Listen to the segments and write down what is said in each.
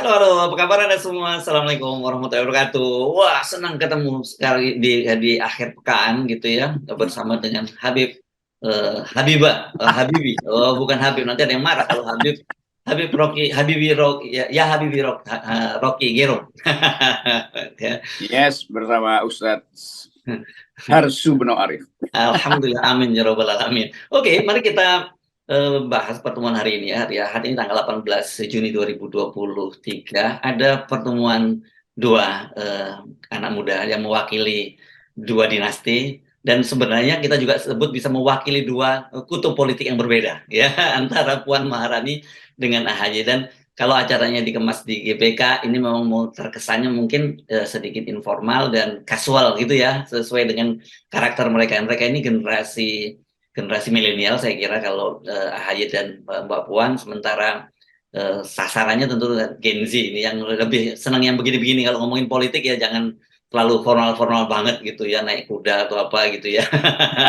Halo, apa kabar Anda semua? Assalamualaikum warahmatullahi wabarakatuh. Wah, senang ketemu sekali di akhir pekan gitu ya, bersama dengan Habibi. Oh, bukan Habib, nanti ada yang marah kalau Habib. Habib Rocky, Habibi Rocky, ya Habibi Rocky Gerung. Ya. Yes, bersama Ustadz Harsu Beno Arif. Alhamdulillah, amin ya robbal alamin. Oke, mari kita bahas pertemuan hari ini ya. Hari ini tanggal 18 Juni 2023 ada pertemuan dua anak muda yang mewakili dua dinasti, dan sebenarnya kita juga sebut bisa mewakili dua kutub politik yang berbeda ya, antara Puan Maharani dengan AHY. Dan kalau acaranya dikemas di GBK ini memang mau terkesannya mungkin sedikit informal dan kasual gitu ya, sesuai dengan karakter mereka. Mereka ini generasi milenial saya kira kalau AHY dan Mbak Puan, sementara sasarannya tentu Gen Z ini yang lebih senang yang begini-begini. Kalau ngomongin politik ya jangan terlalu formal-formal banget gitu ya, naik kuda atau apa gitu ya.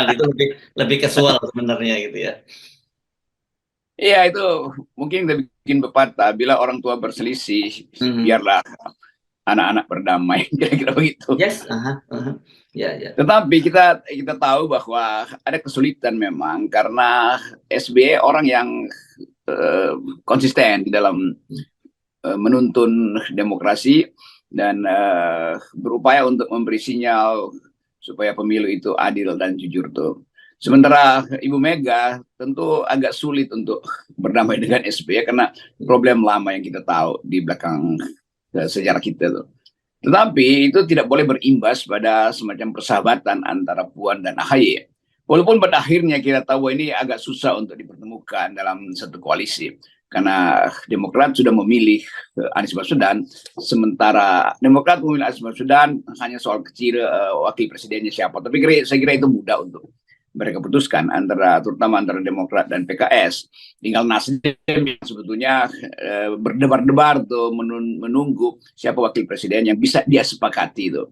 Itu lebih lebih casual sebenarnya gitu ya. Iya, itu mungkin kita bikin pepatah, bila orang tua berselisih, Mhm. biarlah anak-anak berdamai, kira-kira begitu. Yes, ya ya. Tetapi kita tahu bahwa ada kesulitan memang, karena SBY orang yang konsisten di dalam menuntun demokrasi dan berupaya untuk memberi sinyal supaya pemilu itu adil dan jujur tuh. Sementara Ibu Mega tentu agak sulit untuk berdamai dengan SBY karena problem lama yang kita tahu di belakang sejarah kita tuh. Tetapi itu tidak boleh berimbas pada semacam persahabatan antara Puan dan AHY. Walaupun pada akhirnya kita tahu ini agak susah untuk dipertemukan dalam satu koalisi. Karena Demokrat sudah memilih Anies Baswedan, sementara Demokrat memilih Anies Baswedan hanya soal kecil wakil presidennya siapa. Tapi saya kira itu mudah untuk mereka putuskan, terutama antara Demokrat dan PKS. Tinggal Nasdem yang sebetulnya berdebar-debar tuh menunggu siapa wakil presiden yang bisa dia sepakati itu.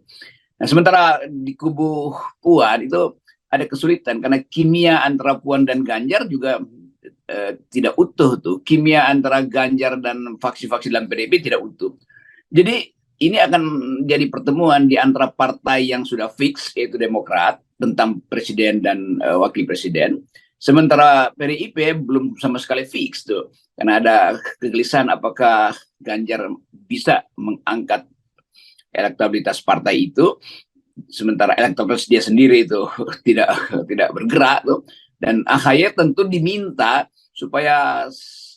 Nah, sementara di kubu Puan itu ada kesulitan karena kimia antara Puan dan Ganjar juga tidak utuh tuh. Kimia antara Ganjar dan faksi-faksi dalam PDIP tidak utuh. Jadi ini akan jadi pertemuan di antara partai yang sudah fix, yaitu Demokrat, tentang presiden dan wakil presiden. Sementara PDIP belum sama sekali fix tuh. Karena ada kegelisahan apakah Ganjar bisa mengangkat elektabilitas partai itu, sementara elektabilitas dia sendiri itu tidak bergerak tuh. Dan AHY tentu diminta supaya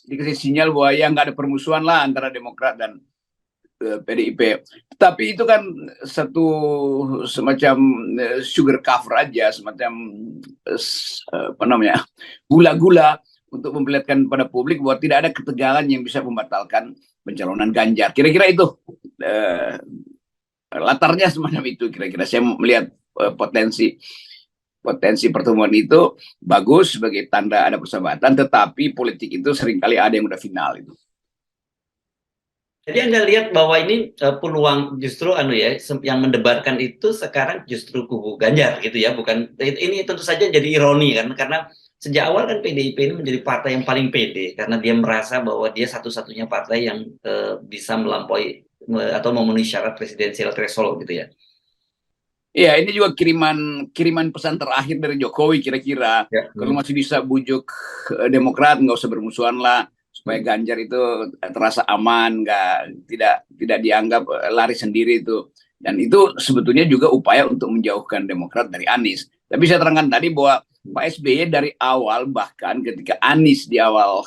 dikasih sinyal bahwa ya nggak ada permusuhan lah antara Demokrat dan PDIP. Tapi itu kan satu semacam sugar cover aja, semacam apa namanya, gula-gula untuk memperlihatkan pada publik bahwa tidak ada ketegangan yang bisa membatalkan pencalonan Ganjar. Kira-kira itu latarnya semacam itu. Kira-kira saya melihat potensi pertemuan itu bagus sebagai tanda ada persahabatan, tetapi politik itu seringkali ada yang udah final itu. Jadi Anda lihat bahwa ini peluang justru ya, yang mendebarkan itu sekarang justru kubu Ganjar gitu ya, bukan ini tentu saja jadi ironi kan, karena sejak awal kan PDIP ini menjadi partai yang paling pede karena dia merasa bahwa dia satu-satunya partai yang bisa melampaui atau memenuhi syarat presidensial threshold gitu ya. Iya, ini juga kiriman pesan terakhir dari Jokowi kira-kira. Ya. Kalau masih bisa bujuk Demokrat nggak usah bermusuhan lah, supaya Ganjar itu terasa aman, tidak dianggap lari sendiri itu. Dan itu sebetulnya juga upaya untuk menjauhkan Demokrat dari Anies. Tapi saya terangkan tadi bahwa Pak SBY dari awal, bahkan ketika Anies di awal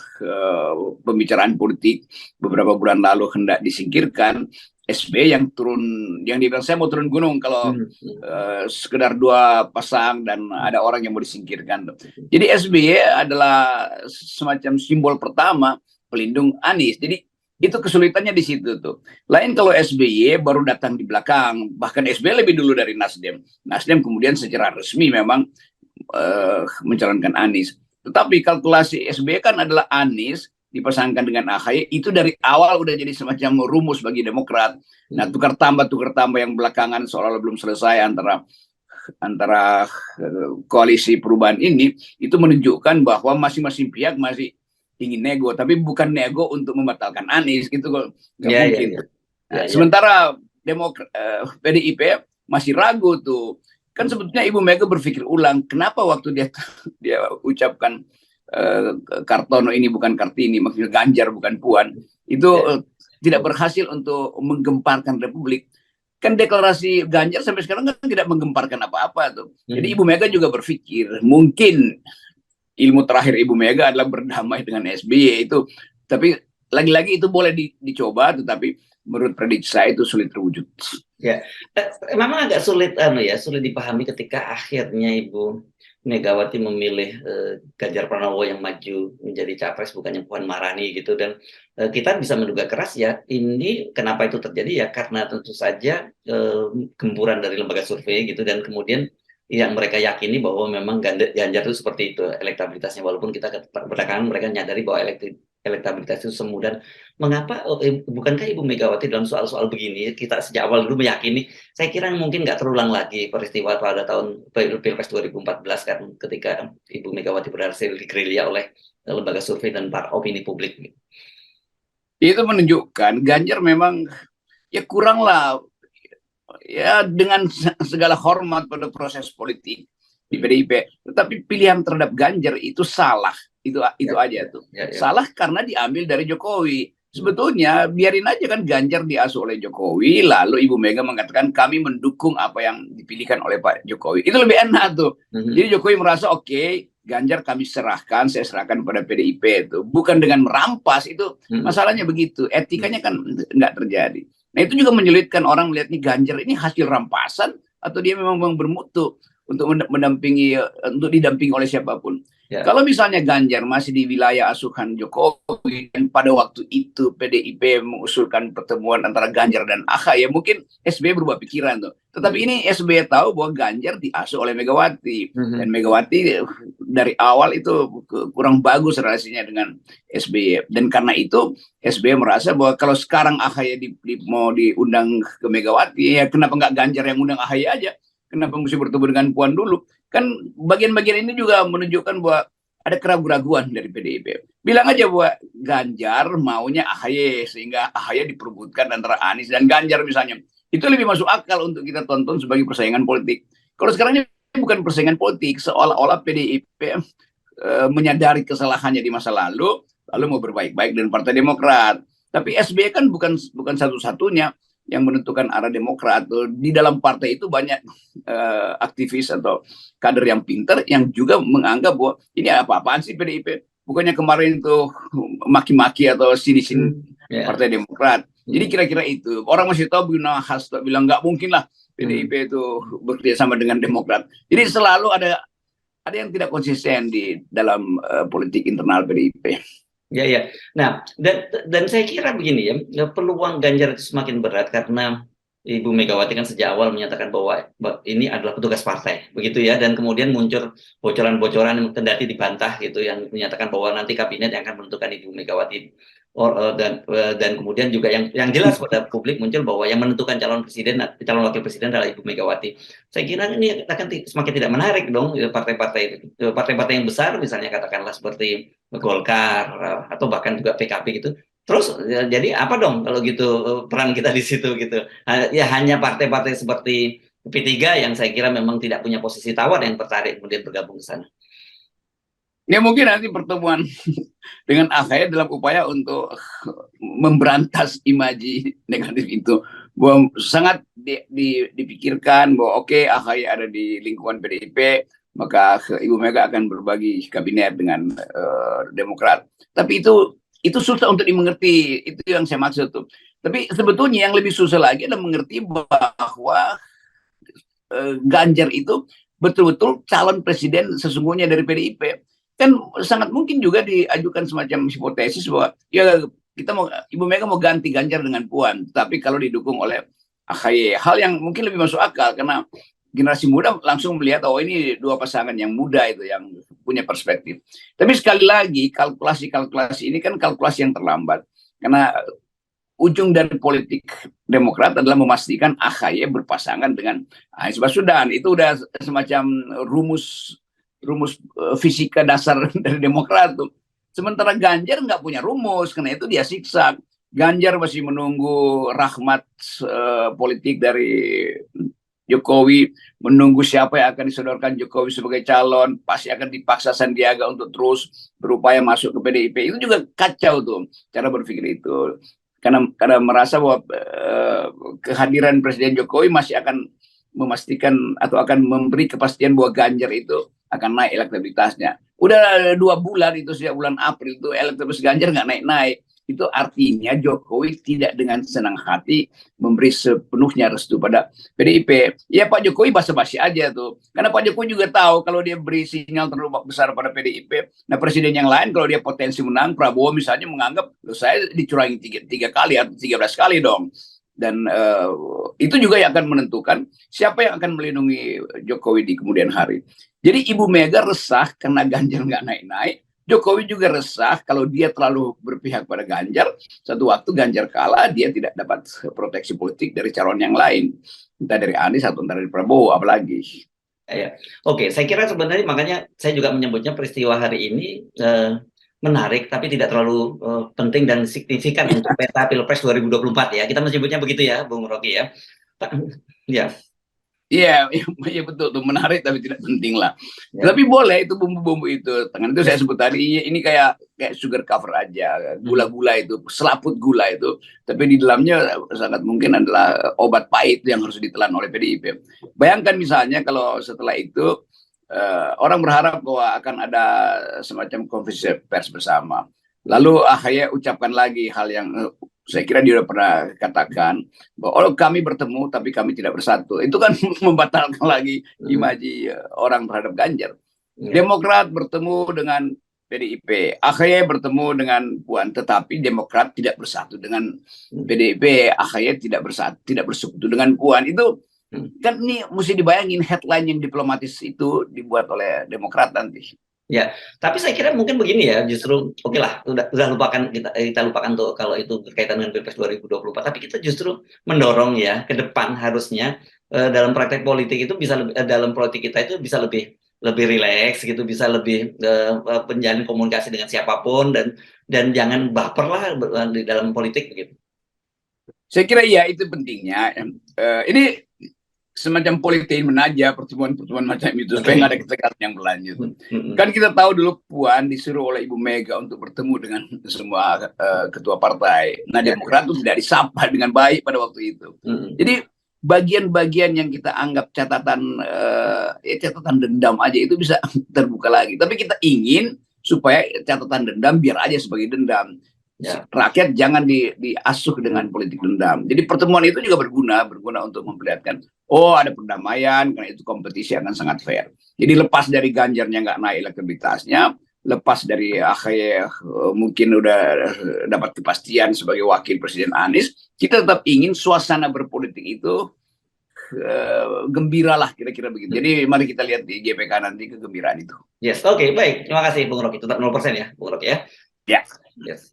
pembicaraan politik beberapa bulan lalu hendak disingkirkan, SBY yang dia bilang saya mau turun gunung kalau sekedar dua pasang dan ada orang yang mau disingkirkan. Jadi SBY adalah semacam simbol pertama pelindung Anies. Jadi itu kesulitannya di situ tuh. Lain kalau SBY baru datang di belakang, bahkan SBY lebih dulu dari Nasdem. Nasdem kemudian secara resmi memang mencalonkan Anies. Tetapi kalkulasi SBY kan adalah Anies dipasangkan dengan AHY, itu dari awal udah jadi semacam rumus bagi Demokrat. Nah, tukar tambah yang belakangan seolah-olah belum selesai antara koalisi perubahan ini, itu menunjukkan bahwa masing-masing pihak masih ingin nego, tapi bukan nego untuk membatalkan Anies gitu kok, nggak Ya, ya, mungkin. ya, Nah, ya, ya. sementara PDIP masih ragu tuh. Kan sebetulnya Ibu Mega berpikir ulang, kenapa waktu dia ucapkan Kartono ini bukan Kartini, maksudnya Ganjar bukan Puan, itu Ya. tidak berhasil untuk menggemparkan Republik. Kan deklarasi Ganjar sampai sekarang kan tidak menggemparkan apa-apa tuh. Jadi Ibu Mega juga berpikir mungkin ilmu terakhir Ibu Mega adalah berdamai dengan SBY itu. Tapi lagi-lagi itu boleh dicoba, tetapi menurut prediksi saya itu sulit terwujud. Ya, memang agak sulit sulit dipahami ketika akhirnya Ibu Megawati memilih Ganjar Pranowo yang maju menjadi capres bukannya Puan Maharani gitu, dan kita bisa menduga keras ya ini kenapa itu terjadi ya karena tentu saja gempuran dari lembaga survei gitu, dan kemudian yang mereka yakini bahwa memang Ganjar itu seperti itu elektabilitasnya, walaupun kita belakangan mereka nyadari bahwa elektabilitas itu semu. Dan mengapa bukankah Ibu Megawati dalam soal-soal begini kita sejak awal dulu meyakini, saya kira mungkin nggak terulang lagi peristiwa pada tahun Pilpres 2014 kan, ketika Ibu Megawati berhasil digerilya oleh lembaga survei dan para opini publik. Itu menunjukkan Ganjar memang ya kurang lah ya, dengan segala hormat pada proses politik di PDIP, tetapi pilihan terhadap Ganjar itu salah, itu aja tuh. Salah karena diambil dari Jokowi. Sebetulnya biarin aja kan Ganjar diasuh oleh Jokowi, lalu Ibu Mega mengatakan kami mendukung apa yang dipilihkan oleh Pak Jokowi. Itu lebih enak tuh. Jadi Jokowi merasa oke, Ganjar kami serahkan, saya serahkan pada PDIP itu. Bukan dengan merampas, itu masalahnya begitu. Etikanya kan nggak terjadi. Nah itu juga menyulitkan orang melihat nih Ganjar ini hasil rampasan atau dia memang bermutu untuk mendampingi, untuk didampingi oleh siapapun. Ya. Kalau misalnya Ganjar masih di wilayah asuhan Jokowi dan pada waktu itu PDIP mengusulkan pertemuan antara Ganjar dan AHY, ya mungkin SBY berubah pikiran tuh. Tetapi ini SBY tahu bahwa Ganjar diasuh oleh Megawati dan Megawati dari awal itu kurang bagus relasinya dengan SBY, dan karena itu SBY merasa bahwa kalau sekarang AHY mau diundang ke Megawati, ya kenapa nggak Ganjar yang undang AHY aja? Kenapa mesti bertemu dengan Puan dulu? Kan bagian-bagian ini juga menunjukkan bahwa ada keraguan-keraguan dari PDIP. Bilang aja bahwa Ganjar maunya AHY, sehingga AHY diperebutkan antara Anies dan Ganjar misalnya. Itu lebih masuk akal untuk kita tonton sebagai persaingan politik. Kalau sekarang ini bukan persaingan politik, seolah-olah PDIP menyadari kesalahannya di masa lalu mau berbaik-baik dengan Partai Demokrat. Tapi SBY kan bukan satu-satunya yang menentukan arah Demokrat. Di dalam partai itu banyak aktivis atau kader yang pintar yang juga menganggap bahwa ini apa-apaan sih PDIP. Bukannya kemarin itu maki-maki atau sini-sini Partai Demokrat. Jadi kira-kira itu. Orang masih tahu Hasto bilang nggak mungkin lah PDIP itu bekerja sama dengan Demokrat. Jadi selalu ada yang tidak konsisten di dalam politik internal PDIP. Ya, ya. Nah, dan saya kira begini ya, peluang Ganjar itu semakin berat karena Ibu Megawati kan sejak awal menyatakan bahwa ini adalah petugas partai, begitu ya, dan kemudian muncul bocoran-bocoran yang kendati dibantah gitu, yang menyatakan bahwa nanti kabinet yang akan menentukan Ibu Megawati. Dan kemudian juga yang jelas pada publik muncul bahwa yang menentukan calon wakil presiden adalah Ibu Megawati. Saya kira ini akan semakin tidak menarik dong partai-partai yang besar, misalnya katakanlah seperti Golkar atau bahkan juga PKB gitu. Terus jadi apa dong kalau gitu peran kita di situ gitu? Ya hanya partai-partai seperti P3 yang saya kira memang tidak punya posisi tawar yang tertarik kemudian bergabung ke sana. Ya mungkin nanti pertemuan dengan AHY dalam upaya untuk memberantas imaji negatif itu. Bahwa sangat dipikirkan bahwa oke, AHY ada di lingkungan PDIP, maka Ibu Mega akan berbagi kabinet dengan Demokrat. Tapi itu susah untuk dimengerti, itu yang saya maksud tuh. Tapi sebetulnya yang lebih susah lagi adalah mengerti bahwa Ganjar itu betul-betul calon presiden sesungguhnya dari PDIP. Kan sangat mungkin juga diajukan semacam hipotesis bahwa ya Ibu Mega mau ganti Ganjar dengan Puan, tapi kalau didukung oleh AHY, hal yang mungkin lebih masuk akal karena generasi muda langsung melihat ini dua pasangan yang muda itu yang punya perspektif. Tapi sekali lagi kalkulasi ini kan kalkulasi yang terlambat karena ujung dari politik Demokrat adalah memastikan AHY berpasangan dengan Anies Baswedan. Itu udah semacam rumus fisika dasar dari Demokrat tuh. Sementara Ganjar nggak punya rumus, karena itu dia siksa. Ganjar masih menunggu rahmat politik dari Jokowi, menunggu siapa yang akan disodorkan Jokowi sebagai calon, pasti akan dipaksa Sandiaga untuk terus berupaya masuk ke PDIP. Itu juga kacau tuh cara berpikir itu. Karena merasa bahwa kehadiran Presiden Jokowi masih akan memastikan atau akan memberi kepastian bahwa Ganjar itu akan naik elektabilitasnya. Udah 2 bulan itu, sejak bulan April itu elektabilitas Ganjar nggak naik-naik. Itu artinya Jokowi tidak dengan senang hati memberi sepenuhnya restu pada PDIP. Ya Pak Jokowi basa-basi aja tuh. Karena Pak Jokowi juga tahu kalau dia beri sinyal terlalu besar pada PDIP, nah presiden yang lain kalau dia potensi menang, Prabowo misalnya menganggap, loh saya dicurangi tiga kali atau 13 kali dong. Dan itu juga yang akan menentukan siapa yang akan melindungi Jokowi di kemudian hari. Jadi Ibu Mega resah karena Ganjar nggak naik-naik. Jokowi juga resah kalau dia terlalu berpihak pada Ganjar. Satu waktu Ganjar kalah, dia tidak dapat proteksi politik dari calon yang lain. Entah dari Anies atau entah dari Prabowo, apalagi. Ya. Oke, saya kira sebenarnya makanya saya juga menyebutnya peristiwa hari ini menarik, tapi tidak terlalu penting dan signifikan untuk peta Pilpres 2024 ya. Kita menyebutnya begitu ya, Bung Rocky ya. Ya. Iya, iya betul tuh, menarik tapi tidak penting lah. Ya. Tapi boleh itu bumbu-bumbu itu. Tangan itu saya sebut tadi ini kayak sugar cover aja, gula-gula itu, selaput gula itu. Tapi di dalamnya sangat mungkin adalah obat pahit yang harus ditelan oleh PDIP. Bayangkan misalnya kalau setelah itu orang berharap bahwa akan ada semacam konferensi pers bersama. Lalu AHY ucapkan lagi hal yang saya kira dia sudah pernah katakan bahwa kami bertemu tapi kami tidak bersatu. Itu kan membatalkan lagi imaji orang terhadap Ganjar. Demokrat bertemu dengan PDIP, AHY bertemu dengan Puan, tetapi Demokrat tidak bersatu dengan PDIP, AHY tidak bersekutu dengan Puan. Itu kan ini mesti dibayangin headline yang diplomatis itu dibuat oleh Demokrat nanti. Ya, tapi saya kira mungkin begini ya, justru oke lah, udah lupakan kita lupakan tuh kalau itu berkaitan dengan Pilpres 2024, tapi kita justru mendorong ya ke depan harusnya dalam praktek politik itu bisa dalam politik kita itu bisa lebih rileks gitu, bisa lebih menjalin komunikasi dengan siapapun dan jangan baper lah di dalam politik gitu. Saya kira iya itu pentingnya. Ini semacam politik menaja pertemuan-pertemuan macam itu supaya nggak ada ketegangan yang berlanjut. Kan kita tahu dulu Puan disuruh oleh Ibu Mega untuk bertemu dengan semua ketua partai. Nah Demokrat itu tidak disapa dengan baik pada waktu itu. Jadi bagian-bagian yang kita anggap catatan dendam aja itu bisa terbuka lagi. Tapi kita ingin supaya catatan dendam biar aja sebagai dendam. Rakyat jangan diasuh dengan politik dendam. Jadi pertemuan itu juga berguna untuk memperlihatkan, oh ada perdamaian, karena itu kompetisi akan sangat fair. Jadi lepas dari Ganjarnya nggak naik elektabilitasnya, lepas dari AHY mungkin udah dapat kepastian sebagai wakil Presiden Anies, kita tetap ingin suasana berpolitik itu gembira lah kira-kira begitu. Jadi mari kita lihat di GPK nanti kegembiraan itu. Yes, oke, baik. Terima kasih Bung Rocky. Tetap 0% ya, Bung Rocky ya. Ya. Yes.